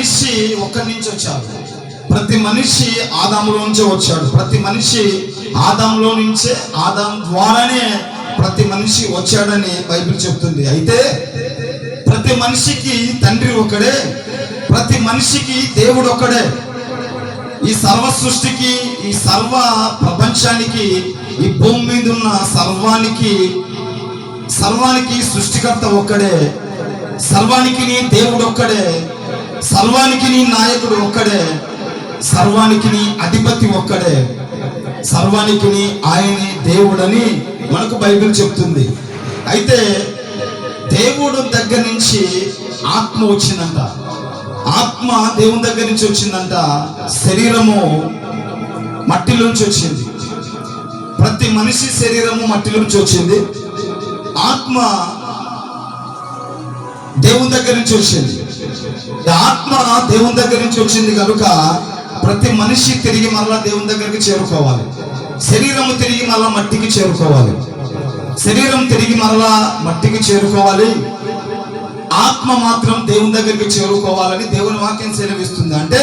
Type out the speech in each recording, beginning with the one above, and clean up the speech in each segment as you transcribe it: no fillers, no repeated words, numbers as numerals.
మనిషి ఒక్కడి నుంచి వచ్చాడు. ప్రతి మనిషి ఆదాములో నుంచే వచ్చాడు. ప్రతి మనిషి ఆదాములో నుంచే, ఆదాము ద్వారానే ప్రతి మనిషి వచ్చాడని బైబిల్ చెప్తుంది. అయితే ప్రతి మనిషికి తండ్రి ఒక్కడే, ప్రతి మనిషికి దేవుడు ఒక్కడే. ఈ సర్వ సృష్టికి, ఈ సర్వ ప్రపంచానికి, ఈ భూమి మీద ఉన్న సర్వానికి సృష్టికర్త ఒక్కడే, సర్వానికి దేవుడు ఒక్కడే, సర్వానికి నాయకుడు ఒక్కడే, సర్వానికి అధిపతి ఒక్కడే, సర్వానికి ఆయనే దేవుడని మనకు బైబిల్ చెప్తుంది. అయితే దేవుడు దగ్గర నుంచి ఆత్మ వచ్చిందంట. ఆత్మ దేవుని దగ్గర నుంచి వచ్చిందంట. శరీరము మట్టిలోంచి వచ్చింది. ప్రతి మనిషి శరీరము మట్టిలోంచి వచ్చింది. ఆత్మ దేవుని దగ్గర నుంచి వచ్చింది. ఆత్మ దేవుని దగ్గర నుంచి వచ్చింది కనుక ప్రతి మనిషి తిరిగి మరలా దేవుని దగ్గరికి చేరుకోవాలి. శరీరము తిరిగి మరలా మట్టికి చేరుకోవాలి. శరీరం తిరిగి మరలా మట్టికి చేరుకోవాలి. ఆత్మ మాత్రం దేవుని దగ్గరికి చేరుకోవాలని దేవుని వాక్యం సెలవిస్తుంది. అంటే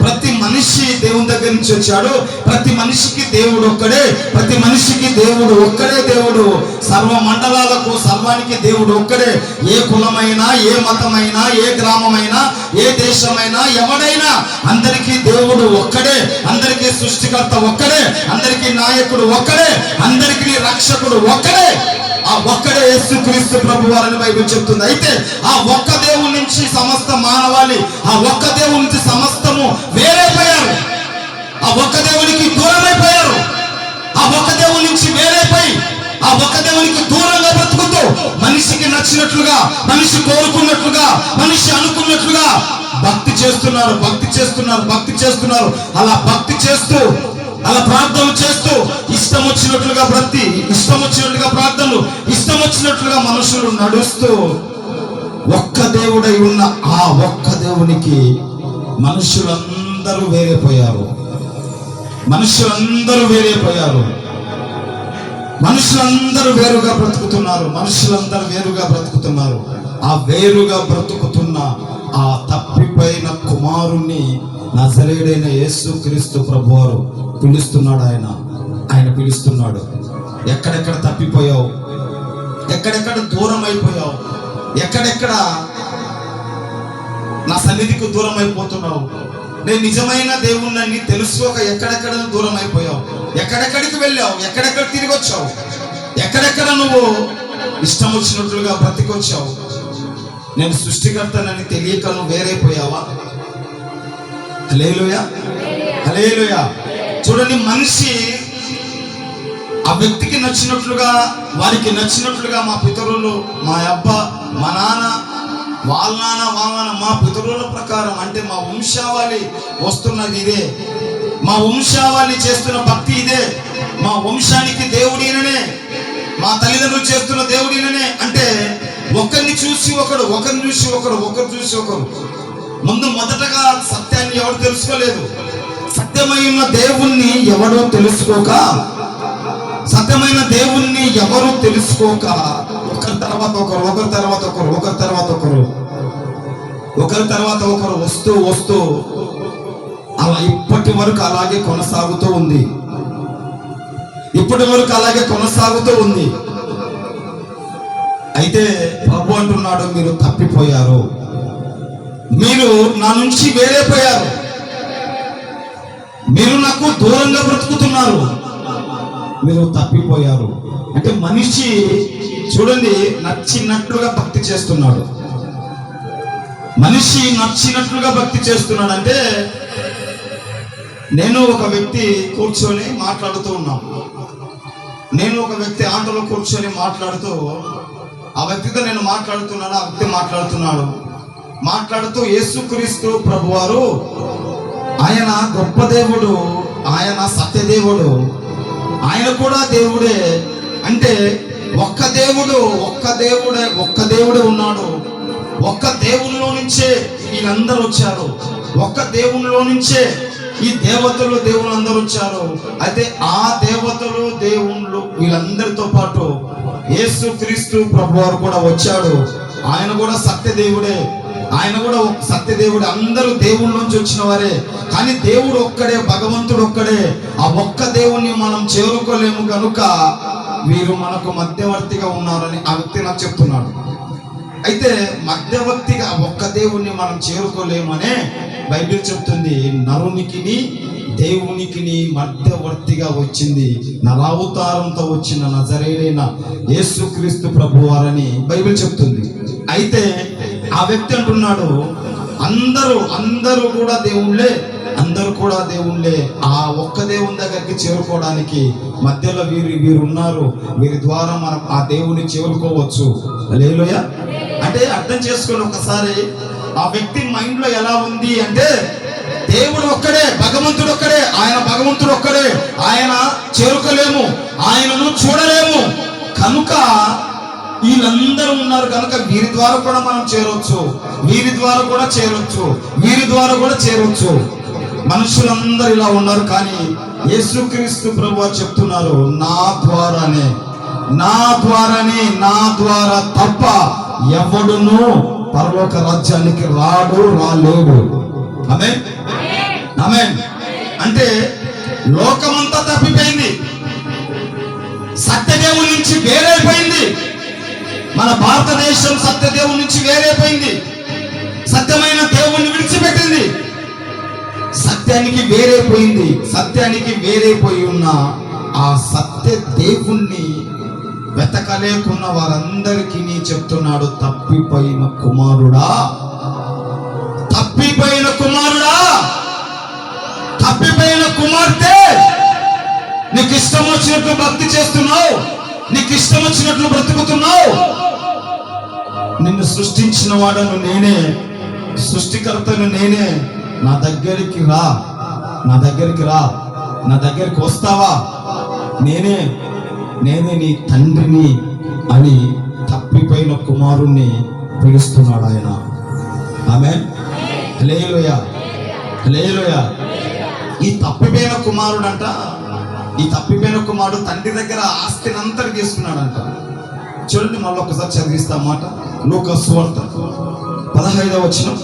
ప్రతి మనిషి దేవుని దగ్గర నుంచి వచ్చాడు. ప్రతి మనిషికి దేవుడు ఒక్కడే, ప్రతి మనిషికి దేవుడు ఒక్కడే. దేవుడు సర్వ మండలాలకు, సర్వానికి దేవుడు ఒక్కడే. ఏ కులమైనా, ఏ మతమైనా, ఏ గ్రామమైనా, ఏ దేశమైనా, ఎవడైనా అందరికీ దేవుడు ఒక్కడే. అందరికీ సృష్టికర్త ఒక్కడే, అందరికీ నాయకుడు ఒక్కడే, అందరికీ రక్షకుడు ఒక్కడే. ఆ ఒక్కడే యేసుక్రీస్తు ప్రభువారని బైబిల్ చెప్తుంది. అయితే ఆ ఒక్క దేవుని నుంచి సమస్త మానవాళి, ఆ ఒక్క దేవుని నుంచి సమస్తము వేరైపోయారు. ఆ ఒక్క దేవునికి దూరమైపోయారు. ఆ ఒక్క దేవుని నుంచి వేరైపోయి ఆ ఒక్క దేవునికి దూరంగా బ్రతుకుతూ మనిషికి నచ్చినట్లుగా, మనిషి కోరుకున్నట్లుగా, మనిషి అనుకున్నట్లుగా భక్తి చేస్తున్నారు. అలా భక్తి చేస్తూ, అలా ప్రార్థనలు చేస్తూ, ఇష్టం వచ్చినట్లుగా బ్రతి, ఇష్టం వచ్చినట్లుగా ప్రార్థనలు, ఇష్టం వచ్చినట్లుగా మనుషులు నడుస్తూ ఒక్క దేవుడై ఉన్న ఆ ఒక్క దేవునికి మనుషులందరూ వేరైపోయారు. మనుషులందరూ వేరుగా బ్రతుకుతున్నారు. ఆ వేరుగా బ్రతుకుతున్న ఆ తప్పిపోయిన కుమారుణ్ణి నజరేయుడైన యేసుక్రీస్తు ప్రభువారు పిలుస్తున్నాడు. ఆయన పిలుస్తున్నాడు. ఎక్కడెక్కడ తప్పిపోయావు, ఎక్కడెక్కడ దూరం అయిపోయావు, ఎక్కడెక్కడ నా సన్నిధికి దూరం అయిపోతున్నావు, నేను నిజమైన దేవుణ్ణి తెలుసుకోక ఎక్కడెక్కడ దూరం అయిపోయావు, ఎక్కడెక్కడికి వెళ్ళావు, ఎక్కడెక్కడ తిరిగి వచ్చావు, ఎక్కడెక్కడ నువ్వు ఇష్టం వచ్చినట్లుగా బ్రతికొచ్చావు. నేను సృష్టికర్తనని తెలియక నువ్వు వేరైపోయావా? హల్లెలూయా. చూడండి, మనిషి ఆ వ్యక్తికి నచ్చినట్లుగా, వారికి నచ్చినట్లుగా, మా పితరులు, మా అబ్బ, మా నాన్న, వాళ్ళ నాన్న, మా పితరుల ప్రకారం, అంటే మా వంశావళి వస్తున్నది ఇదే, మా వంశావళి చేస్తున్న భక్తి ఇదే, మా వంశానికి దేవుడిననే, మా తల్లిదండ్రులు చేస్తున్న దేవుడిననే. అంటే ఒకరిని చూసి ఒకరు, ఒకరిని చూసి ఒకరు, ఒకరు చూసి ఒకరు. మొదటగా సత్యాన్ని ఎవరు తెలుసుకోలేదు. సత్యమైన దేవుణ్ణి ఎవరు తెలుసుకోక, సత్యమైన దేవుణ్ణి ఎవరు తెలుసుకోక ఒకరి తర్వాత ఒకరు, ఒకరి తర్వాత ఒకరు, ఒకరి తర్వాత ఒకరు, ఒకరి తర్వాత ఒకరు వస్తూ వస్తూ అలా ఇప్పటి వరకు అలాగే కొనసాగుతూ ఉంది. అయితే ప్రభు అంటున్నాడు, మీరు తప్పిపోయారు, మీరు నా నుంచి వేరైపోయారు, మీరు నాకు దూరంగా బ్రతుకుతున్నారు, మీరు తప్పిపోయారు. అంటే మనిషి చూడండి, నచ్చినట్లుగా భక్తి చేస్తున్నాడు. మనిషి నచ్చినట్లుగా భక్తి చేస్తున్నాడు. అంటే నేను ఒక వ్యక్తి కూర్చొని మాట్లాడుతూ ఉన్నాం. నేను ఒక వ్యక్తి ఆటోలో కూర్చొని మాట్లాడుతూ, ఆ వ్యక్తితో నేను మాట్లాడుతున్నాను, ఆ వ్యక్తి మాట్లాడుతూ యేసుక్రీస్తు ప్రభువారు ఆయన గొప్ప దేవుడు, ఆయన సత్యదేవుడు, ఆయన కూడా దేవుడే. అంటే ఒక్క దేవుడే ఉన్నాడు. ఒక్క దేవునిలో నుంచే వీళ్ళందరూ వచ్చారు. ఒక్క దేవునిలో నుంచే ఈ దేవతలు, దేవుళ్ళందరూ వచ్చారు. అయితే ఆ దేవతలు, దేవుళ్ళు వీళ్ళందరితో పాటు యేసుక్రీస్తు ప్రభువారు కూడా వచ్చాడు. ఆయన కూడా సత్యదేవుడే. ఆయన కూడా ఒక సత్యదేవుడు. అందరూ దేవుడి నుంచి వచ్చిన వారే, కానీ దేవుడు ఒక్కడే, భగవంతుడు ఒక్కడే. ఆ ఒక్క దేవుణ్ణి మనం చేరుకోలేము కనుక వీరు మనకు మధ్యవర్తిగా ఉన్నారని ఆ వ్యక్తి నాకు చెప్తున్నాడు. అయితే మధ్యవర్తిగా ఒక్క దేవుణ్ణి మనం చేరుకోలేమనే బైబిల్ చెప్తుంది. నరునికిని దేవునికిని మధ్యవర్తిగా వచ్చింది నరావతారంతో వచ్చిన నజరేయుడైన యేసుక్రీస్తు ప్రభువారని బైబిల్ చెప్తుంది. అయితే ఆ వ్యక్తి అంటున్నాడు, అందరూ కూడా దేవుళ్ళే, అందరూ కూడా దేవుళ్ళే. ఆ ఒక్క దేవుని దగ్గరికి చేరుకోవడానికి మధ్యలో వీరు ఉన్నారు. వీరి ద్వారా మనం ఆ దేవుని చేరుకోవచ్చు. హల్లెలూయా. అంటే అర్థం చేసుకొని ఒకసారి ఆ వ్యక్తి మైండ్ లో ఎలా ఉంది అంటే, దేవుడు ఒక్కడే, భగవంతుడు ఒక్కడే, ఆయన భగవంతుడు ఒక్కడే, ఆయన చేరుకోలేము, ఆయనను చూడలేము కనుక వీళ్ళందరూ ఉన్నారు కనుక వీరి ద్వారా కూడా మనం చేరొచ్చు, వీరి ద్వారా కూడా చేరొచ్చు, వీరి ద్వారా కూడా చేరొచ్చు. మనుషులందరూ ఇలా ఉన్నారు, కానీ యేసుక్రీస్తు ప్రభువు చెప్తున్నారు, నా ద్వారానే, నా ద్వారా తప్ప ఎవడును పరలోక రాజ్యానికి రాలేడు. ఆమేన్, ఆమేన్. అంటే లోకమంతా తప్పిపోయింది, సత్యదేవుని నుంచి వేరైపోయింది. మన భారతదేశం సత్యదేవుని నుంచి వేరైపోయింది, సత్యమైన దేవుణ్ణి విడిచిపెట్టింది, సత్యానికి వేరైపోయింది. సత్యానికి వేరైపోయి ఉన్న ఆ సత్య దేవుణ్ణి వెతకలేకున్న వారందరికీ చెప్తున్నాడు, తప్పిపోయిన కుమారుడా, తప్పిపోయిన కుమార్తె, నీకు ఇష్టం వచ్చినట్లు భక్తి చేస్తున్నావు, నీకు ఇష్టం వచ్చినట్లు బ్రతుకుతున్నావు. నిన్ను సృష్టించిన వాడను నేనే, సృష్టికర్తను నేనే. నా దగ్గరికి రా, నా దగ్గరికి వస్తావా? నేనే నీ తండ్రిని అని తప్పిపోయిన కుమారుణ్ణి పిలుస్తున్నాడు ఆయన. ఆమేన్, హల్లెలూయా, హల్లెలూయా. ఈ తప్పిపోయిన కుమారుడు తండ్రి దగ్గర ఆస్తిని అంతటి తీసుకున్నాడంట. చూడండి, మళ్ళీ ఒకసారి చదివిస్తా మాట. లూకా సువార్త 15వ వచనం,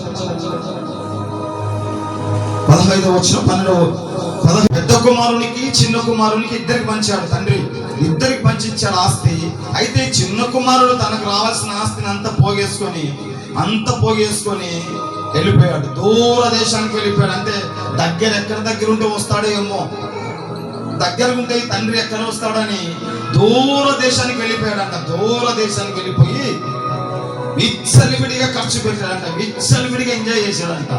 12వ పెద్ద కుమారునికి చిన్న కుమారునికి ఇద్దరికి పంచాడు తండ్రి, ఇద్దరికి పంచిచ్చాడు ఆస్తి. అయితే చిన్న కుమారుడు తనకు రావాల్సిన ఆస్తిని అంతా పోగేసుకొని వెళ్ళిపోయాడు, దూర దేశానికి వెళ్ళిపోయాడు. అంటే దగ్గర ఉంటే వస్తాడో ఏమో, దగ్గర ఉంటే తండ్రి ఎక్కడ వస్తాడని దూర దేశానికి వెళ్ళిపోయాడంట. దూర దేశానికి వెళ్ళిపోయి విచ్చలివిడిగా ఖర్చు పెట్టాడంట, విచ్చలివిడిగా ఎంజాయ్ చేశాడంట.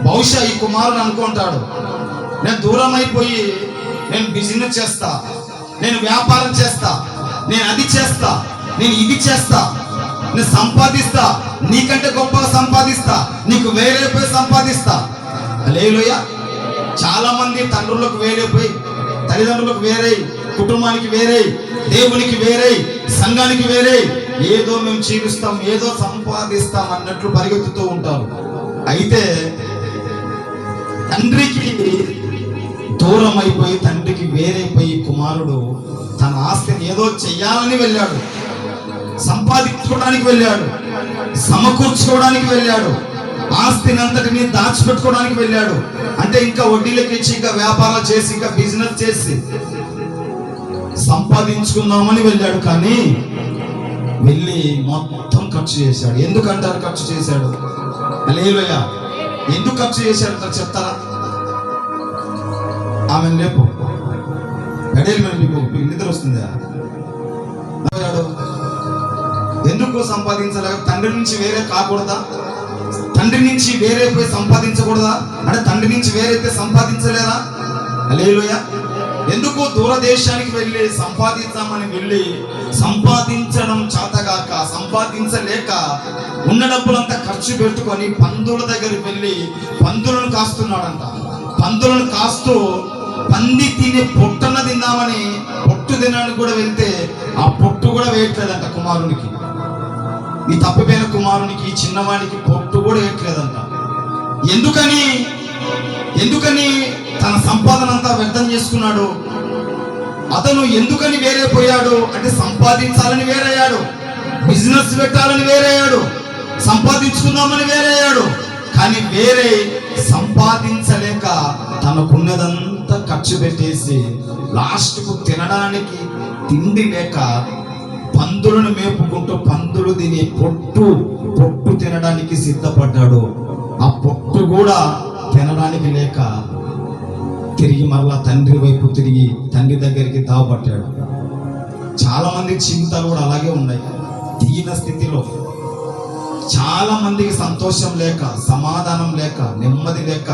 బహుశా ఈ కుమారుడు అనుకుంటాడు, నేను దూరం అయిపోయి నేను బిజినెస్ చేస్తా, నేను వ్యాపారం చేస్తా, నేను అది చేస్తా, నేను ఇది చేస్తా, నేను సంపాదిస్తా, నీకంటే గొప్పగా సంపాదిస్తా, నీకు వేరైపోయి సంపాదిస్తా. హల్లెలూయా. చాలా మంది తండ్రులకు వేరైపోయి, తల్లిదండ్రులకు వేరై, కుటుంబానికి వేరై, దేవునికి వేరై, సంఘానికి వేరై, ఏదో మేము జీవిస్తాం, ఏదో సంపాదిస్తాం అన్నట్లు పరిగెత్తుతూ ఉంటారు. అయితే తండ్రికి దూరం అయిపోయి, తండ్రికి వేరైపోయి కుమారుడు తన ఆస్తిని ఏదో చెయ్యాలని వెళ్ళాడు, సంపాదించుకోవడానికి వెళ్ళాడు, సమకూర్చుకోవడానికి వెళ్ళాడు, ఆస్తిని అంతటిని దాచిపెట్టుకోవడానికి వెళ్ళాడు. అంటే ఇంకా వడ్డీలకు ఇచ్చి, ఇంకా వ్యాపారాలు చేసి, ఇంకా బిజినెస్ చేసి సంపాదించుకుందామని వెళ్ళాడు. కానీ వెళ్ళి మొత్తం ఖర్చు చేశాడు. ఎందుకంటారు ఖర్చు చేశాడు? హల్లెలూయా. ఎందుకు ఖర్చు చేశాడు చెప్తారా? ఆమె లేపు, గడియలు మీకు నిద్ర వస్తుందా? ఎందుకు సంపాదించలేక? తండ్రి నుంచి వేరే కాకూడదా? తండ్రి నుంచి వేరే పోయి సంపాదించకూడదా? అంటే తండ్రి నుంచి వేరైతే సంపాదించలేదా? హల్లెలూయా. ఎందుకు దూరదేశానికి వెళ్ళి సంపాదించామని వెళ్ళి సంపాదించడం చేతగాక, సంపాదించలేక ఉన్న డబ్బులంతా ఖర్చు పెట్టుకొని పందుల దగ్గరికి వెళ్ళి పందులను కాస్తున్నాడంట. పందులను కాస్తూ పంది తినే పొట్టన తిందామని పొట్టు తినడానికి కూడా వెళ్తే ఆ పొట్టు కూడా వేయట్లేదంట కుమారునికి. ఈ తప్పిపోయిన కుమారునికి, చిన్నవాడికి పొట్టు కూడా వేయట్లేదంట. ఎందుకని తన సంపాదన అంతా వ్యర్థం చేసుకున్నాడు. అతను ఎందుకని వేరైపోయాడు అంటే సంపాదించాలని వేరయ్యాడు, బిజినెస్ పెట్టాలని వేరయ్యాడు, సంపాదించుకుందామని వేరయ్యాడు. కానీ వేరే సంపాదించలేక తనకున్నదంతా ఖర్చు పెట్టేసి లాస్ట్కు తినడానికి తిండి లేక పందులను మేపుకుంటూ పందులు తిని పొట్టు తినడానికి సిద్ధపడ్డాడు. ఆ పొట్టు కూడా తినడానికి లేక తిరిగి మరలా తండ్రి వైపు తిరిగి తండ్రి దగ్గరికి దావపట్టాడు. చాలా మంది జీవితాలు కూడా అలాగే ఉన్నాయి. దీన స్థితిలో చాలా మందికి సంతోషం లేక, సమాధానం లేక, నెమ్మది లేక,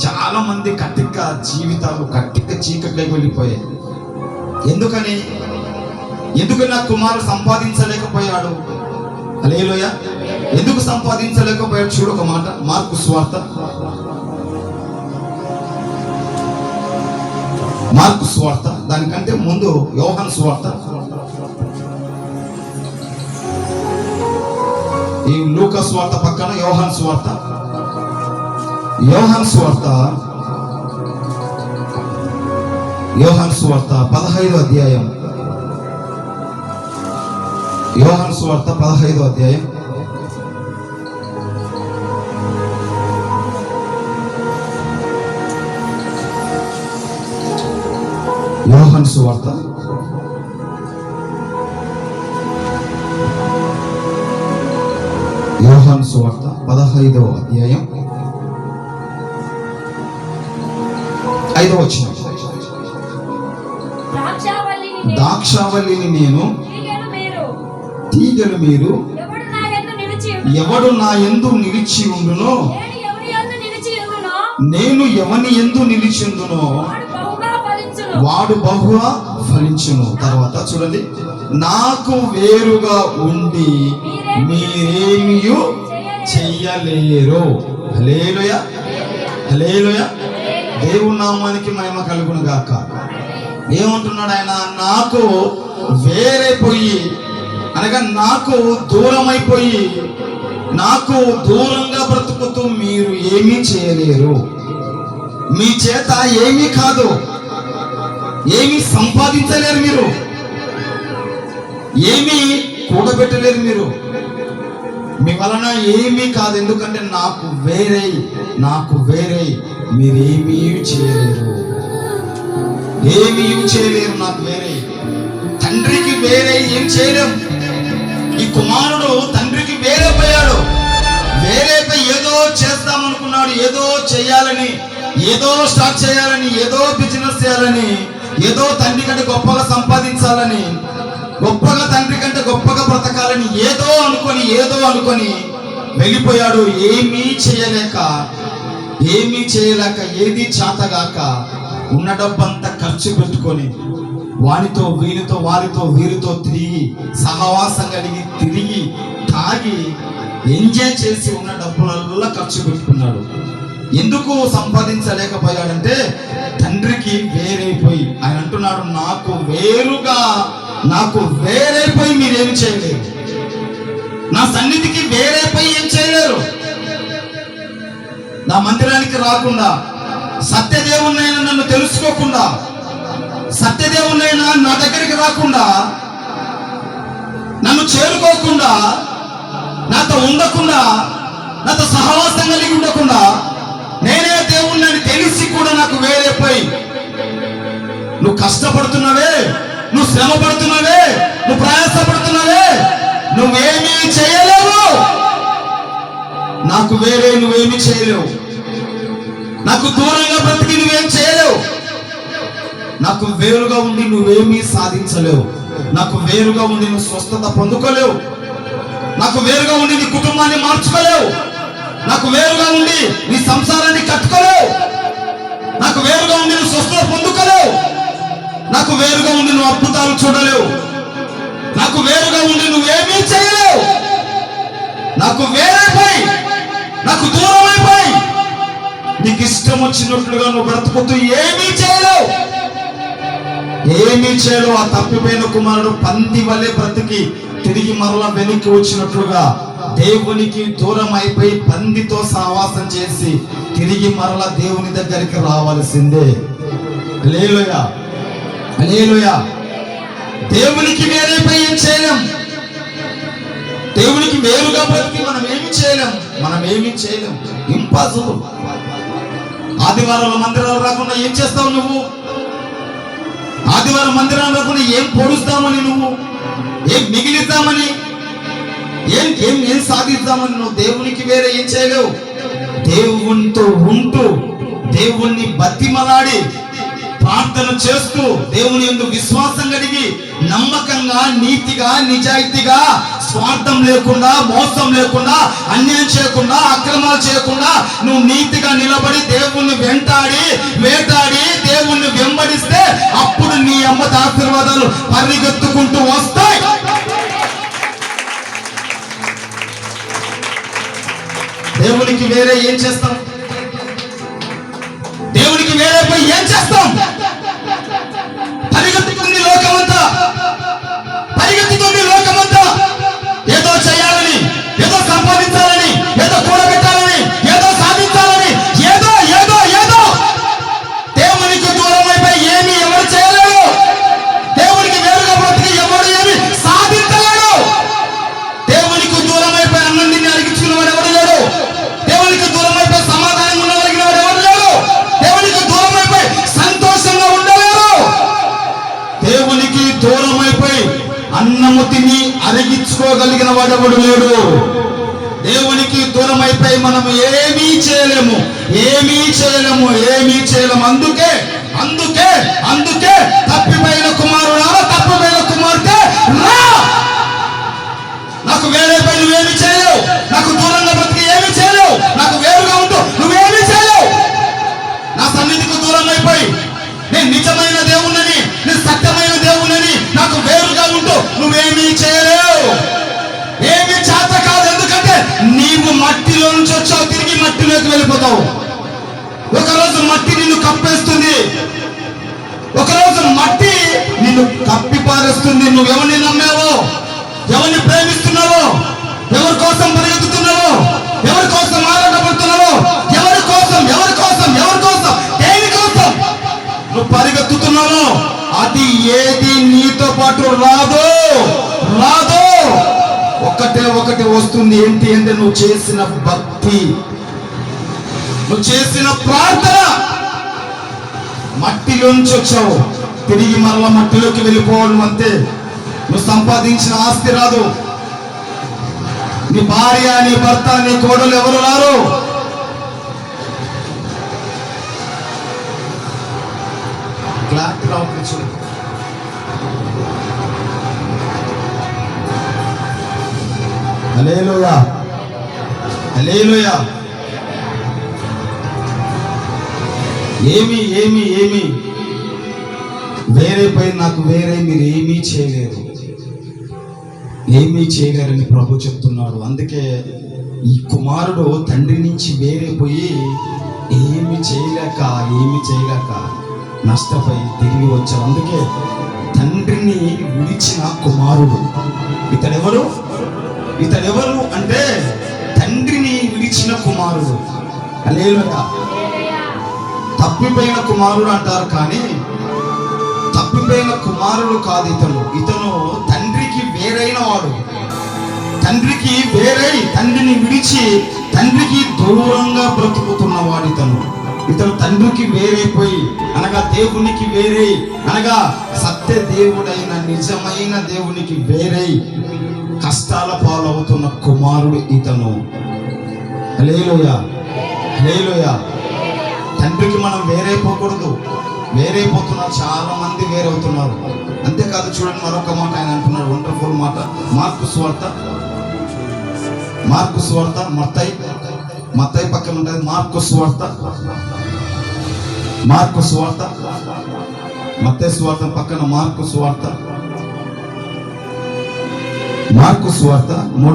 చాలా మంది కట్టిక జీవితాలు కట్టిక చీకట్లోకి వెళ్ళిపోయాయి. ఎందుకని నా కుమారుడు సంపాదించలేకపోయాడు? హల్లెలూయా. ఎందుకు సంపాదించలేకపోయాడు? చూడు ఒక మాట, మార్కు సువార్త, దానికంటే ముందు యోహాను సువార్త. ఈ లూకా సువార్త పక్కన యోహాను సువార్త 15వ అధ్యాయం. యోహాను సువార్త 15వ అధ్యాయం. యోహాను సువార్త 15వ అధ్యాయం 5వ వచనం. ద్రాక్షావల్లిని నేను, తీగలు మీరు. ఎవడు నా యందు నిలిచి ఉండునో, నేను ఎవని యందు నిలిచి ఉండునో వాడు బహుగా ఫలించును. తర్వాత చూడండి, నాకు వేరుగా ఉండి మీరేమీ చెయ్యలేరు. హల్లెలూయా, హల్లెలూయా. దేవుని నామానికి మహిమ కలుగును గాక. ఏమంటున్నాడు ఆయన? నాకు వేరైపోయి, అనగా నాకు దూరమైపోయి, నాకు దూరంగా బ్రతుకుతూ మీరు ఏమీ చేయలేరు. మీ చేత ఏమీ కాదు, ఏమీ సంపాదించలేరు, మీరు ఏమీ కూడబెట్టలేరు, మీరు మీ వలన ఏమీ కాదు. ఎందుకంటే నాకు వేరే మీరేమీ చేయలేరు, నాకు వేరే. తండ్రికి వేరే ఏం చేయలేం. ఈ కుమారుడు తండ్రికి వేరైపోయాడు. వేరైపోయి ఏదో చేస్తామనుకున్నాడు, ఏదో చేయాలని, ఏదో స్టార్ట్ చేయాలని, ఏదో బిజినెస్ చేయాలని, ఏదో తండ్రి కంటే గొప్పగా సంపాదించాలని, గొప్పగా తండ్రి కంటే గొప్పగా బ్రతకాలని ఏదో అనుకొని వెళ్ళిపోయాడు. ఏమీ చేయలేక, ఏది చేతగాక ఉన్న డబ్బంతా ఖర్చు పెట్టుకొని వారితో వీరితో తిరిగి సహవాసం కలిగి తిరిగి తాగి ఎంజాయ్ చేసి ఉన్న డబ్బులల్లా ఖర్చు పెట్టుకున్నాడు. ఎందుకు సంపాదించలేకపోయాడంటే తండ్రికి వేరైపోయి. ఆయన అంటున్నాడు, నాకు వేరైపోయి మీరేమి చేయలేరు, నా సన్నిధికి వేరైపోయి ఏం చేయలేరు. నా మందిరానికి రాకుండా, సత్యదేవునైనా నన్ను తెలుసుకోకుండా, సత్యదేవునైనా నా దగ్గరికి రాకుండా, నన్ను చేరుకోకుండా, నాతో ఉండకుండా, నాతో సహవాసం కలిగి ఉండకుండా, నేనే దేవుణ్ణి తెలిసి కూడా నాకు వేరైపోయి, నువ్వు కష్టపడుతున్నావే, నువ్వు శ్రమ పడుతున్నావే, నువ్వు ప్రయాసపడుతున్నావే, నువ్వేమీ చేయలేవు. నాకు వేరే నువ్వేమీ చేయలేవు. నాకు దూరంగా బ్రతికి నువ్వేం చేయలేవు. నాకు వేరుగా ఉండి నువ్వేమీ సాధించలేవు. నాకు వేరుగా ఉండి నువ్వు స్వస్థత పొందుకోలేవు. నాకు వేరుగా ఉండి నీ కుటుంబాన్ని మార్చుకోలేవు. నాకు వేరుగా ఉండి నీ సంసారాన్ని కట్టుకోలేవు. నాకు వేరుగా ఉండి నువ్వు స్వస్థత పొందుకోలేవు. నాకు వేరుగా ఉండి నువ్వు అద్భుతాలు చూడలేవు. నాకు వేరుగా ఉండి నువ్వేమీ చేయలేవు. నాకు వేరైపోయి, నాకు దూరం అయిపోయి, నీకు ఇష్టం వచ్చినట్లుగా నువ్వు బ్రతుకుతూ ఏమీ చేయలేవు. ఆ తప్పిపోయిన కుమారుడు పంది వలె బ్రతికి తిరిగి మరలా వెనక్కి వచ్చినట్లుగా దేవునికి దూరం అయిపోయి పందితో సహవాసం చేసి తిరిగి మరలా దేవుని దగ్గరికి రావాల్సిందే. హల్లెలూయా, హల్లెలూయా. దేవునికి వేరైపోయి ఏం చేయలేం. దేవునికి వేరుగా బ్రతికి మనం ఏమి చేయలేం. ఇంపాసిబుల్. ఆదివారాల మందిరాలు రాకుండా ఏం చేస్తావు నువ్వు? ఆదివారం మందిరాలు రాకుండా ఏం పొడుస్తామని, నువ్వు ఏం మిగిలిద్దామని, ఏం సాధిద్దామని నువ్వు దేవునికి వేరే ఏం చేయలేవు. దేవునితో ఉంటూ దేవుణ్ణి బతిమలాడి ప్రార్థన చేస్తూ దేవుని యందు విశ్వాసం కలిగి నమ్మకంగా, నీతిగా, నిజాయితీగా, స్వార్థం లేకుండా, మోసం లేకుండా, అన్యాయం చేయకుండా, అక్రమాలు చేయకుండా నువ్వు నీతిగా నిలబడి దేవుణ్ణి వేటాడి దేవుణ్ణి వెంబడిస్తే అప్పుడు నీ అమ్మ ఆశీర్వాదాలు పరిగెత్తుకుంటూ వస్తాయి. దేవునికి వేరే ఏం చేస్తాం? దేవునికి వేరే పోయి ఏం చేస్తాం? పరిగెత్తుతుంది లోకమంతా ఏదో చేయాలని, ఏదో సంపాదించాలని, ఏదో కూడబెట్టాలని, ఏదో సాధించాలని, ఏదో దేవునికి దూరం అయిపోయి ఏమి ఎవరు చేయలేరు. దేవునికి వేరుగా బ్రతికి ఎవరు ఏమి సాధించలేడు. దేవునికి దూరం అయిపోయి అన్నందిని అరిగించుకున్నవాడు ఎవరు లేడు. దేవునికి దూరం అయిపోయి సమాధానం ఉండగలిగిన వాడు ఎవరు లేడు. దేవునికి దూరం అయిపోయి సంతోషంగా ఉండలేరు. దేవునికి దూరం అయిపోయి అన్నము తిని అరిగించుకోగలిగిన వాడెవడు లేడు. దేవునికి దూరం అయిపోయి మనం ఏమీ చేయలేము. అందుకే తప్పిపోయిన కుమారుడా, తప్పిపోయిన కుమార్తె రా. నాకు వేరైపోయి నువ్వేమీ చేయలేవు. నాకు దూరంగా బ్రతికి ఏమీ చేయలేవు. నాకు వేరుగా ఉంటూ నువ్వేమీ చేయలేవు. నా సన్నిధికి దూరం అయిపోయి నేను నిజమైన దేవుణ్ణని, నేను సత్యమైన దేవుణ్ణని నాకు వేరుగా ఉంటూ నువ్వేమీ చేయలేవు. ఏమీ చేత కాదు. ఎందుకంటే నీవు మట్టిలో నుంచి వచ్చావు, తిరిగి మట్టిలోకి వెళ్ళిపోతావు. ఒకరోజు మట్టి నిన్ను కప్పేస్తుంది, ఒకరోజు మట్టి నిన్ను కప్పి పారేస్తుంది. నువ్వు ఎవరిని నమ్మావో, ఎవరిని ప్రేమిస్తున్నావో, ఎవరి కోసం పరిగెత్తుతున్నావో, ఎవరి కోసం ఆరాటపడుతున్నావో, ఎవరి కోసం దేనికోసం నువ్వు పరిగెత్తుతున్నావో అది ఏది నీతో పాటు రాదు. ఒకటే వస్తుంది. ఏంటి అంటే నువ్వు చేసిన భక్తి, నువ్వు చేసిన ప్రార్థన. మట్టిలోంచి వచ్చావు, తిరిగి మరలా మట్టిలోకి వెళ్ళిపోవడం అంతే. నువ్వు సంపాదించిన ఆస్తి రాదు. నీ భార్య, నీ భర్త, నీ కోడలు ఎవరు రారు. హల్లెలూయా, హల్లెలూయా. ఏమి వేరే పై నాకు వేరే మీరు ఏమీ చేయలేరని ప్రభు చెప్తున్నాడు. అందుకే ఈ కుమారుడు తండ్రి నుంచి వేరే పోయి ఏమి చేయలేక నష్టపోయి తిరిగి వచ్చాడు. అందుకే తండ్రిని విడిచిన కుమారుడు. ఇతడెవరు అంటే తండ్రిని విడిచిన కుమారుడు. హల్లెలూయా. తప్పిపోయిన కుమారుడు అంటారు, కానీ తప్పిపోయిన కుమారుడు కాదు ఇతను తండ్రికి వేరైన వాడు. తండ్రికి వేరై, తండ్రిని విడిచి తండ్రికి దూరంగా బ్రతుకుతున్నవాడు ఇతను తండ్రికి వేరైపోయి, అనగా దేవునికి వేరై, అనగా సత్య దేవుడైన నిజమైన దేవునికి వేరై కష్టాల పాలవుతున్న కుమారుడు ఇతను. హల్లెలూయా, హల్లెలూయా. తండ్రికి మనం వేరైపోకూడదు. వేరైపోతున్నారు, చాలా మంది వేరవుతున్నారు. అంతేకాదు, చూడండి మరొక మాట ఆయన అంటున్నాడు, వండర్ఫుల్ మాట. మార్కు సువార్త మత్తయి పక్కన ఉంటుంది. మార్కు సువార్త మత్తయి సువార్త పక్కన మార్కు సువార్త 3వ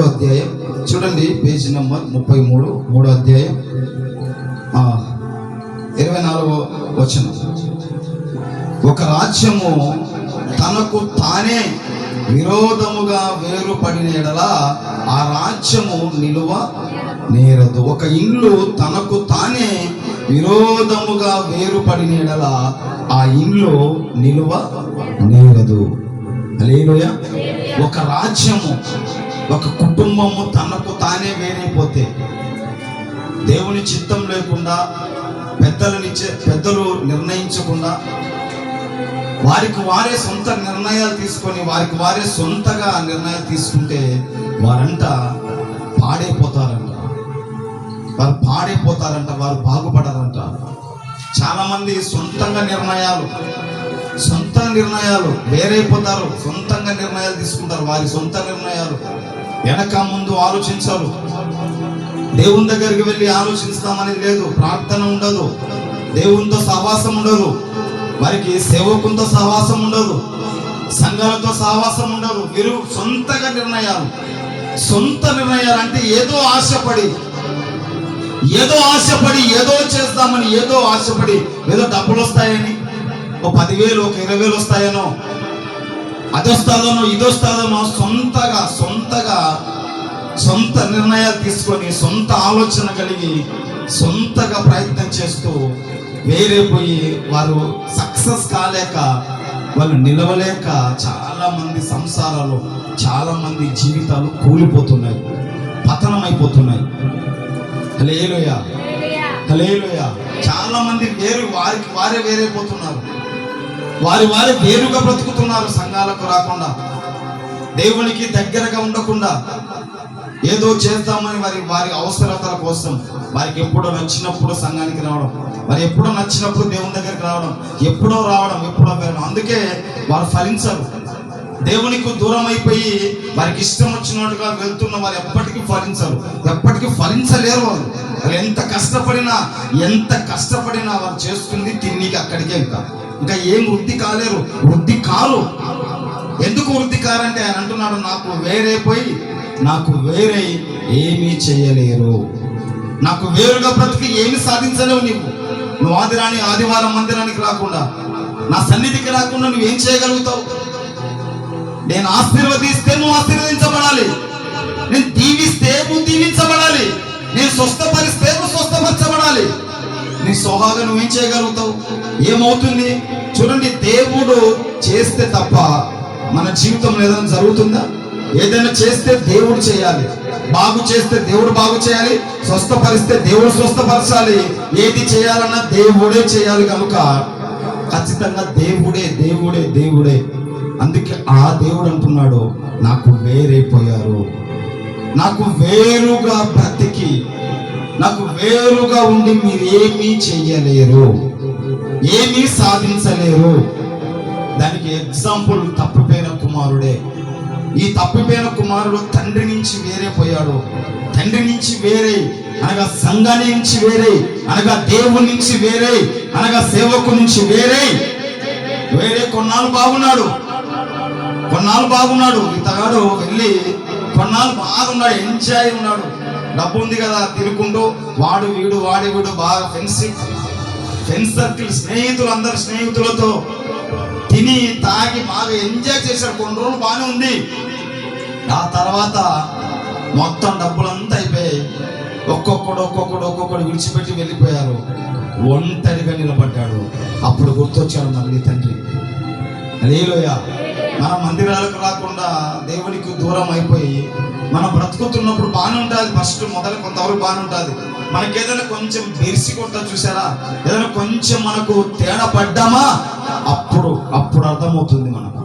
అధ్యాయం చూడండి, పేజీ నెంబర్ 33, 3వ అధ్యాయం 24వ వచనం. ఒక రాజ్యము తనకు తానే విరోధముగా వేరుపడిన యెడల ఆ రాజ్యము నిలువ నేరదు. ఒక ఇల్లు తనకు తానే విరోధముగా వేరుపడిన యెడల ఆ ఇంట్లో నిలువ నేరదు. హల్లెలూయా. ఒక రాజ్యము, ఒక కుటుంబము తనకు తానే వేరైపోతే, దేవుని చిత్తం లేకుండా, పెద్దలు నిర్ణయించకుండా, వారికి వారే సొంత నిర్ణయాలు తీసుకొని వారికి వారే సొంతగా నిర్ణయాలు తీసుకుంటే వారంట పాడైపోతారంట, వారు బాగుపడారంట. చాలా మంది సొంత నిర్ణయాలు వేరైపోతారు, సొంతంగా నిర్ణయాలు తీసుకుంటారు. వారి సొంత నిర్ణయాలు వెనక ముందు ఆలోచించారు. దేవుని దగ్గరికి వెళ్ళి ఆలోచిస్తామనేది లేదు, ప్రార్థన ఉండదు, దేవునితో సహవాసం ఉండదు, వారికి సేవకులతో సహవాసం ఉండదు, సంఘాలతో సహవాసం ఉండదు. వీరు సొంత నిర్ణయాలు అంటే ఏదో ఆశపడి ఏదో చేద్దామని, ఏదో డబ్బులు వస్తాయని, ఒక 10,000 ఒక 20,000 వస్తాయనో, అది వస్తుందనో ఇది వస్తుందనో సొంత నిర్ణయాలు తీసుకొని, సొంత ఆలోచన కలిగి, సొంతగా ప్రయత్నం చేస్తూ వేరైపోయి వారు సక్సెస్ కాలేక, వాళ్ళు నిలవలేక చాలా మంది సంసారాలు, చాలా మంది జీవితాలు కూలిపోతున్నాయి, పతనమైపోతున్నాయి. హల్లెలూయా. చాలా మంది వారికి వారే వేరైపోతున్నారు, వారి వేరుగా బ్రతుకుతున్నారు. సంఘాలకు రాకుండా, దేవునికి దగ్గరగా ఉండకుండా, ఏదో చేద్దామని వారి అవసరతల కోసం వారికి ఎప్పుడో నచ్చినప్పుడు సంఘానికి రావడం, మరి ఎప్పుడో నచ్చినప్పుడు దేవుని దగ్గరికి రావడం, ఎప్పుడో వెళ్ళడం. అందుకే వారు ఫలించరు. దేవునికి దూరం అయిపోయి వారికి ఇష్టం వచ్చినట్టుగా వెళ్తున్న వారు ఎప్పటికీ ఫలించలేరు. వాళ్ళు ఎంత కష్టపడినా వారు చేస్తుంది తిన్నీకి అక్కడికే. ఇంకా ఏం వృద్ధి కాలేరు, వృద్ధి కారు. ఎందుకు వృద్ధి కారంటే ఆయన అంటున్నాడు, నాకు వేరై ఏమీ చేయలేరు. నాకు వేరుగా బ్రతికి ఏమి సాధించలేవు. నువ్వు ఆదివారం మందిరానికి రాకుండా, నా సన్నిధికి రాకుండా నువ్వేం చేయగలుగుతావు? నేను ఆశీర్వదిస్తే నువ్వు ఆశీర్వదించబడాలి, నేను దీవిస్తే నువ్వు దీవించబడాలి, నేను స్వస్థపరిస్తే నువ్వు స్వస్థపరచబడాలి. నీ సోహాగా నువ్వేం చేయగలుగుతావు? ఏమవుతుంది? చూడండి, దేవుడు చేస్తే తప్ప మన జీవితంలో ఏదైనా జరుగుతుందా? ఏదైనా చేస్తే దేవుడు చేయాలి, బాగు చేస్తే దేవుడు బాగు చేయాలి, స్వస్థపరిస్తే దేవుడు స్వస్థపరచాలి. ఏది చేయాలన్నా దేవుడే చేయాలి. కనుక ఖచ్చితంగా దేవుడే. అందుకే ఆ దేవుడు అంటున్నాడు, నాకు వేరైపోయారు, నాకు వేరుగా బ్రతికి, నాకు వేరుగా ఉండి మీరు ఏమీ చెయ్యలేరు, ఏమీ సాధించలేరు. దానికి ఎగ్జాంపుల్ తప్పిపోయిన కుమారుడే. ఈ తప్పిపోయిన కుమారుడు తండ్రి నుంచి వేరైపోయాడు. తండ్రి నుంచి వేరే అనగా సంఘాన్ని నుంచి వేరే అనగా దేవుని నుంచి వేరే అనగా సేవకు నుంచి వేరే కొన్నాళ్ళు బాగున్నాడు. ఇతగాడు వెళ్ళి కొన్నాళ్ళు బాగున్నాడు, ఎంజాయ్ ఉన్నాడు, డబ్బు ఉంది కదా, తిరుగుకుంటూ వాడి వీడు బాగా ఫ్రెండ్స్ సర్కిల్, స్నేహితులతో తిని తాగి బాగా ఎంజాయ్ చేశాడు. కొన్ని రోజులు బాగానే ఉంది. ఆ తర్వాత మొత్తం డబ్బులంతా అయిపోయాయి. ఒక్కొక్కడు విడిచిపెట్టి వెళ్ళిపోయారు. ఒంటరిగా నిలబడ్డాడు. అప్పుడు గుర్తొచ్చాడు మళ్ళీ తండ్రి. హల్లెలూయా. మన మందిరాలకు రాకుండా దేవునికి దూరం అయిపోయి మనం బ్రతుకుతున్నప్పుడు బాగానే ఉంటుంది. ఫస్ట్ మొదలు కొంతవరకు బాగానే ఉంటుంది. మనకి ఏదైనా కొంచెం బెరిసి కొట్టా చూసారా, ఏదైనా కొంచెం మనకు తేడా పడ్డామా, అప్పుడు అర్థమవుతుంది మనకు.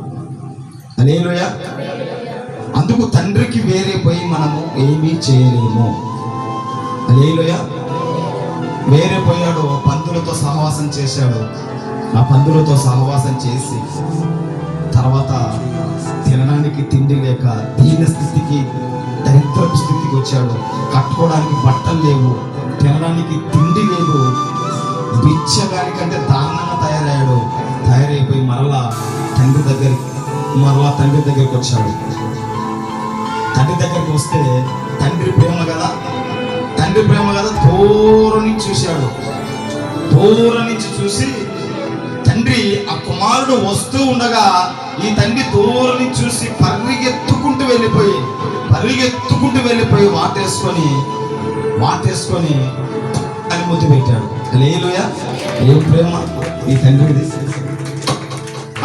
హల్లెలూయా. అందుకు తండ్రికి వేరైపోయి మనము ఏమీ చేయలేము. హల్లెలూయా. వేరైపోయాడు, పందులతో సహవాసం చేశాడు. ఆ పందులతో సహవాసం చేసి తర్వాత తినడానికి తిండి లేక దీన స్థితికి, దరిద్రపు స్థితికి వచ్చాడు. కట్టుకోవడానికి బట్టలు లేవు, తినడానికి తిండి లేదు, బిచ్చగానికంటే దారుణంగా తయారైపోయి మరలా తండ్రి దగ్గరికి వచ్చాడు. తండ్రి దగ్గరికి వస్తే తండ్రి ప్రేమ కదా దూరం నుంచి చూశాడు. దూరం నుంచి చూసి తండ్రి ఆ కుమారుడు వస్తూ ఉండగా ఈ తండ్రి దూరం నుంచి చూసి పరిగెత్తుకుంటూ వెళ్ళిపోయి వాటేసుకొని అని ముద్దు పెట్టాడు. హల్లెలూయా. ఏం ప్రేమ ఈ తండ్రిది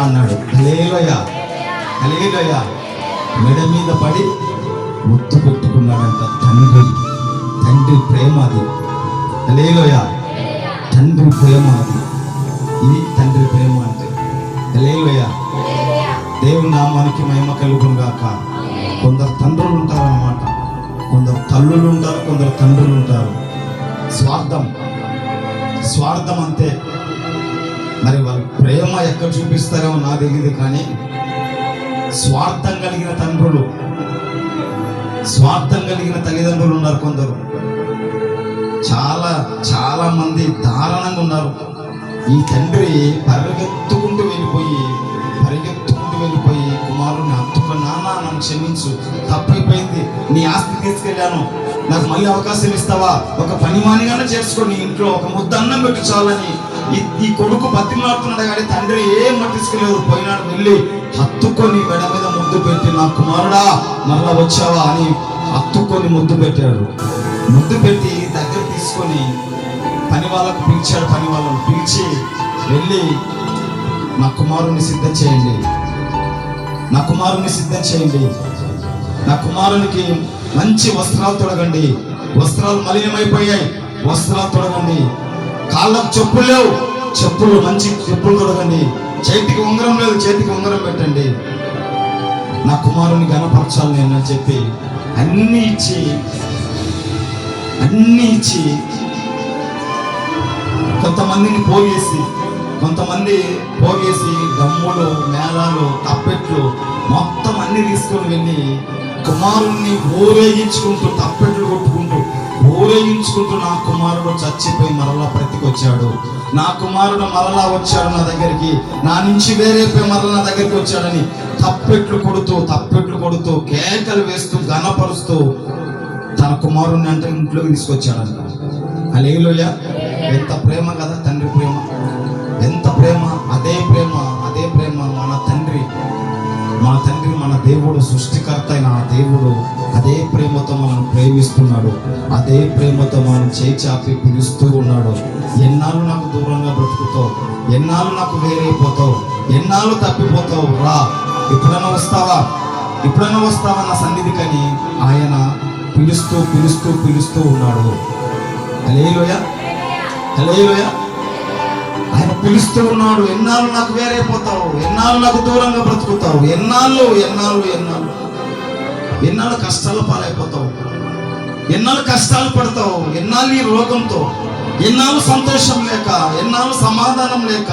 అన్నాడు. హల్లెలూయా, హల్లెలూయా. మెడ మీద పడి ముద్దు పెట్టుకున్నాడంట. తండ్రి ప్రేమ అది. హల్లెలూయా. తండ్రి ప్రేమ అది. ఇది తండ్రి ప్రేమ అంటే. హల్లెలూయా. దేవుని నామానికి మహిమ కలుగును గాక. కొందరు తండ్రులు ఉంటారన్నమాట, కొందరు తల్లులు ఉంటారు, కొందరు తండ్రులు ఉంటారు. స్వార్థం అంతే. మరి వాళ్ళు ప్రేమ ఎక్కడ చూపిస్తారో నాకు తెలియదు, కానీ స్వార్థం కలిగిన తండ్రులు, స్వార్థం కలిగిన తల్లిదండ్రులు ఉన్నారు కొందరు. చాలా చాలా మంది దారుణంగా ఉన్నారు. ఈ తండ్రి పరిగెత్తుకుంటూ వెళ్ళిపోయి కుమారుని హత్తుకొని, నాన్న నన్ను క్షమించు, తప్పైపోయింది, నీ ఆస్తి తీసుకెళ్ళాను, నాకు మళ్ళీ అవకాశం ఇస్తావా, ఒక పనిమానిగానే చేసుకొని ఇంట్లో ఒక ముద్ద అన్నం పెట్టి చాలని ఈ కొడుకు బతిమాడుతున్నాడు. కానీ తండ్రి ఏం పట్టించుకోలేదు. పోయినాడు, వెళ్ళి హత్తుకొని మెడ మీద ముద్దు పెట్టి, నా కుమారుడా మరలా వచ్చావా అని హత్తుకొని ముద్దు పెట్టాడు. ముద్దు పెట్టి దగ్గర తీసుకొని పని వాళ్ళకు పిలిచాడు. పని వాళ్ళని పిలిచి, వెళ్ళి నా కుమారుని సిద్ధం చేయండి, నా కుమారుని సిద్ధం చేయండి, నా కుమారునికి మంచి వస్త్రాలు తొడగండి, వస్త్రాలు మలినమైపోయాయి, వస్త్రాలు తొడగండి, కాళ్ళకు చెప్పులు లేవు, మంచి చెప్పులు తొడగండి, చేతికి ఉంగరం లేదు, చేతికి ఉంగరం పెట్టండి, నా కుమారుని ఘనపరచాలి నేను అని చెప్పి అన్నీ ఇచ్చి కొంతమంది పోగేసి గమ్ములు, మేళాలు, తప్పెట్లు మొత్తం అన్ని తీసుకొని వెళ్ళి కుమారుణ్ణి ఊరేగించుకుంటూ, తప్పెట్లు కొట్టుకుంటూ ఊరేగించుకుంటూ, నా కుమారుడు చచ్చిపోయి మరలా బ్రతికొచ్చాడు, నా కుమారుడు మరలా వచ్చాడు నా దగ్గరికి, నా నుంచి వేరైపోయి మరలా నా దగ్గరికి వచ్చాడని తప్పెట్లు కొడుతూ కేకలు వేస్తూ ఘనపరుస్తూ తన కుమారుణ్ణి అంటే ఇంట్లోకి తీసుకొచ్చాడంట. హల్లెలూయా. ఎంత ప్రేమ కదా తండ్రి ప్రేమ, ఎంత ప్రేమ. అదే ప్రేమ మన దేవుడు, సృష్టికర్త అయిన ఆ దేవుడు అదే ప్రేమతో మనం ప్రేమిస్తున్నాడు, అదే ప్రేమతో మనం చేచాపి పిలుస్తూ ఉన్నాడు. ఎన్నాళ్ళు నాకు దూరంగా బ్రతుకుతావు, ఎన్నాళ్ళు నాకు వేరైపోతావు, ఎన్నాళ్ళు తప్పిపోతావు, రా, ఎప్పుడైనా వస్తావా నా సన్నిధికని ఆయన పిలుస్తూ ఉన్నాడు. హల్లెలూయా, హల్లెలూయా. ఆయన పిలుస్తూ ఉన్నాడు. ఎన్నాళ్ళు నాకు వేరైపోతావు, ఎన్నాళ్ళు నాకు దూరంగా బ్రతుకుతావు, ఎన్నాళ్ళు కష్టాల పాలైపోతావు, ఎన్నాళ్ళు కష్టాలు పడతావు, ఎన్నాళ్ళు ఈ రోగంతో, ఎన్నాళ్ళు సంతోషం లేక, ఎన్నాళ్ళు సమాధానం లేక,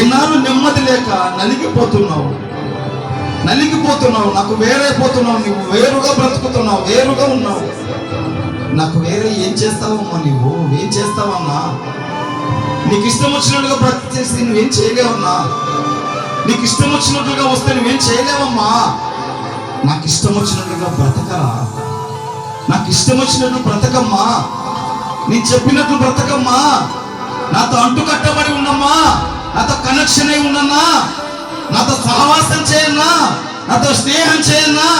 ఎన్నాళ్ళు నెమ్మది లేక నలిగిపోతున్నావు, నాకు వేరైపోతున్నావు, నువ్వు వేరుగా బ్రతుకుతున్నావు, వేరుగా ఉన్నావు. నాకు వేరే ఏం చేస్తావమ్మా, ఏం చేస్తావన్నా? నీకు ఇష్టం వచ్చినట్టుగా బ్రతి చేసి నువ్వేం చేయలేవమ్మా, నీకు ఇష్టం వచ్చినట్లుగా వస్తే నువ్వేం చేయలేవమ్మా. నాకు ఇష్టం వచ్చినట్టుగా బ్రతకరా, నాకు ఇష్టం వచ్చినట్లు బ్రతకమ్మా, నేను చెప్పినట్లు బ్రతకమ్మా, నాతో అంటు కట్టబడి ఉన్నమ్మా, నాతో కనెక్షన్ అయి ఉన్నన్నా, నాతో సహవాసం చేయన్నా, నాతో స్నేహం చేయన్నా,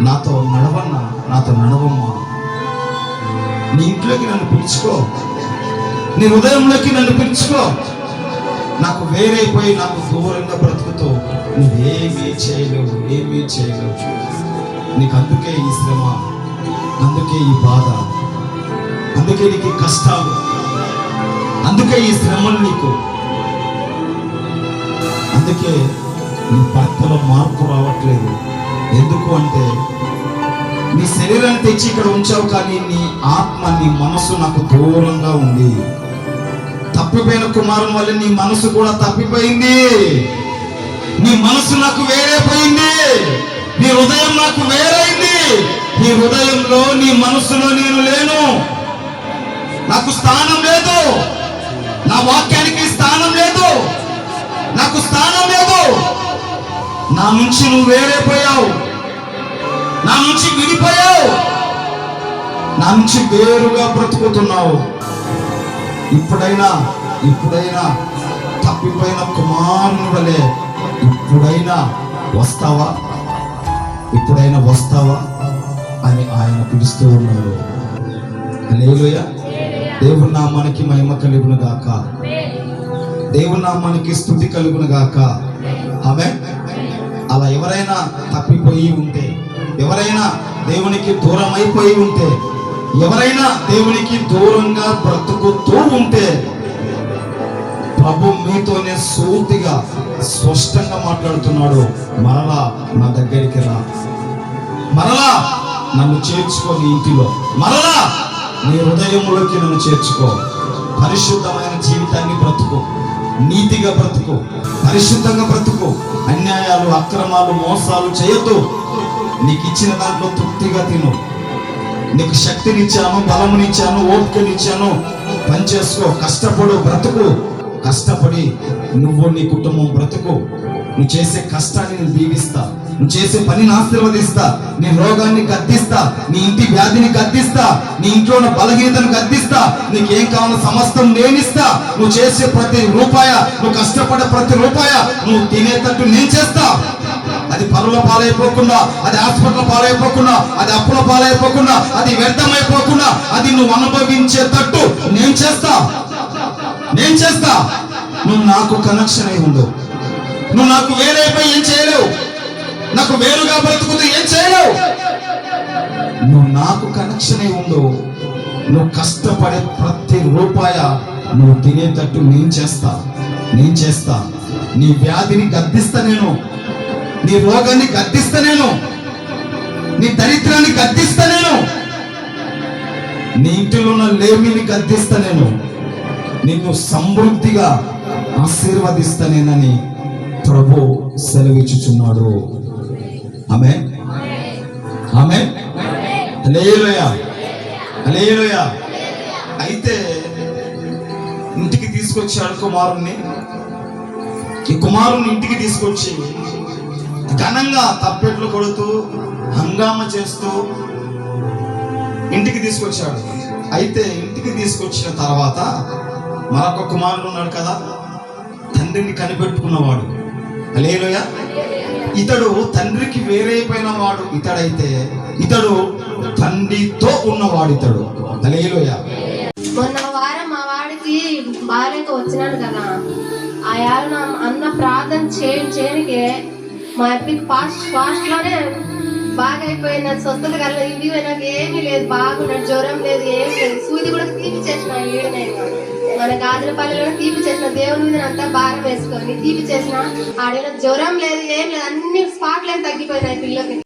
నాతో నడవమ్మా. నీ ఇంట్లోకి నన్ను పిలుచుకో, నీ హృదయంలోకి నన్ను పిలుచుకో. నాకు వేరైపోయి నాకు దూరంగా బ్రతుకుతూ నువ్వేమీ చేయలేవు. నీకు అందుకే ఈ శ్రమ, అందుకే ఈ బాధ, అందుకే నీకు కష్టాలు, అందుకే ఈ శ్రమలు నీకు. అందుకే నీ భర్తలో మార్పు రావట్లేదు. ఎందుకు అంటే నీ శరీరాన్ని తెచ్చి ఇక్కడ ఉంచావు, కానీ నీ ఆత్మ, నీ మనసు నాకు దూరంగా ఉంది. తప్పిపోయిన కుమారుని వల్ల నీ మనసు కూడా తప్పిపోయింది, నీ మనసు నాకు వేరైపోయింది, నీ హృదయం నాకు వేరైంది. నీ హృదయంలో, నీ మనసులో నేను లేను, నాకు స్థానం లేదు, నా వాక్యానికి స్థానం లేదు, నాకు స్థానం లేదు. నా నుంచి నువ్వు వేరైపోయావు, నా నుంచి విడిపోయావు, నా నుంచి వేరుగా బ్రతుకుతున్నావు. ఇప్పుడైనా తప్పిపోయిన కుమారుని వలె ఇప్పుడైనా వస్తావా అని ఆయన పిలుస్తూ ఉన్నారు. హల్లెలూయా. దేవుని నామానికి మహిమ కలుగును గాక. దేవుని నామానికి స్తుతి కలుగును గాక. ఆమేన్. అలా ఎవరైనా తప్పిపోయి ఉంటే, ఎవరైనా దేవునికి దూరం అయిపోయి ఉంటే, ఎవరైనా దేవునికి దూరంగా బ్రతుకుతూ ఉంటే, ప్రభు మీతోనే సూటిగా స్పష్టంగా మాట్లాడుతున్నాడు. మరలా నా దగ్గరికి రా, మరలా నన్ను చేర్చుకో నీ ఇంటిలో, మరలా నీ హృదయంలోకి నన్ను చేర్చుకో. పరిశుద్ధమైన జీవితాన్ని బ్రతుకు, నీతిగా బ్రతుకు, పరిశుద్ధంగా బ్రతుకు. అన్యాయాలు, అక్రమాలు, మోసాలు చేయొద్దు. నీకు ఇచ్చిన దాంట్లో తృప్తిగా తిను. నీకు శక్తినిచ్చాను, బలమునిచ్చాను, ఓపికనిచ్చాను, పని చేసుకో, కష్టపడు, బ్రతుకు. కష్టపడి నువ్వు నీ కుటుంబం బ్రతుకు. నువ్వు చేసే కష్టాన్ని నేను దీవిస్తా, నువ్వు చేసే పనిని ఆశీర్వదిస్తా, నీ రోగాన్ని గద్దిస్తా, నీ ఇంటి వ్యాధిని గద్దిస్తా, నీ ఇంట్లో ఉన్న బలహీనతను గద్దిస్తా. నీకేం కావాలో సమస్తం నేనిస్తా. నువ్వు చేసే ప్రతి రూపాయ, నువ్వు కష్టపడే ప్రతి రూపాయ నువ్వు తినేటట్టు నేను చేస్తా. అది పనుల పాలైపోకుండా, అది హాస్పిటల్ పాలైపోకుండా, అది అప్పుల పాలైపోకుండా, అది వ్యర్థమైపోకుండా, అది నువ్వు అనుభవించేటట్టు నేను చేస్తా, నేను చేస్తా. నువ్వు నాకు కనెక్షన్ అయి ఉండు. నువ్వు నాకు వేరైపోయి ఏం చేయలేవు, నాకు వేరుగా బ్రతుకుతూ ఏం చేయలేవు. నువ్వు నాకు కనెక్షన్ అయి ఉండు. నువ్వు కష్టపడే ప్రతి రూపాయ నువ్వు తినేటట్టు నేను చేస్తా, నేను చేస్తా. నీ వ్యాధిని గద్దిస్తా నేను, నీ రోగాన్ని గద్దిస్తా నేను, నీ దరిద్రాన్ని గద్దిస్తా నేను, నీ ఇంటిలో ఉన్న లేమిని గద్దిస్తా నేను, నిన్ను సమృద్ధిగా ఆశీర్వదిస్తానేనని ప్రభు సెలవిచ్చుచున్నాడు. ఆమేన్, ఆమేన్, హల్లెలూయా, హల్లెలూయా. అయితే ఇంటికి తీసుకొచ్చాడు కుమారుణ్ణి. ఈ కుమారుని ఇంటికి తీసుకొచ్చి ఘనంగా తప్పెట్లు కొడుతూ హంగామా చేస్తూ ఇంటికి తీసుకొచ్చాడు. అయితే ఇంటికి తీసుకొచ్చిన తర్వాత మరొక కుమారుడు ఉన్నాడు కదా, తండ్రిని కనిపెట్టుకున్నవాడు. హల్లెలూయా. ఇతడు తండ్రికి వేరైపోయిన వాడు ఇతడైతే, ఇతడు తండ్రితో ఉన్నవాడు ఇతడు. హల్లెలూయా. మొన్న వారం మా వాడికి బాలేక వచ్చినాను కదా, ఆ యారు అన్న ప్రార్థన చేయనికే మా అప్పకి ఫాస్ట్ లోనే బాగా అయిపోయింది. స్వస్థత కల్లా ఇంటికి పోయినాక ఏమీ లేదు, బాగున్నాడు, జ్వరం లేదు, ఏం లేదు. సూది కూడా తీపి చేసిన ఈడనే మన గాజులపల్లిలో తీపి చేసిన, దేవుని మీద అంతా భారం వేసుకొని తీపి చేసిన, ఆడైనా జ్వరం లేదు, ఏం లేదు, అన్ని స్పాట్లేని తగ్గిపోయినాయి పిల్లకి.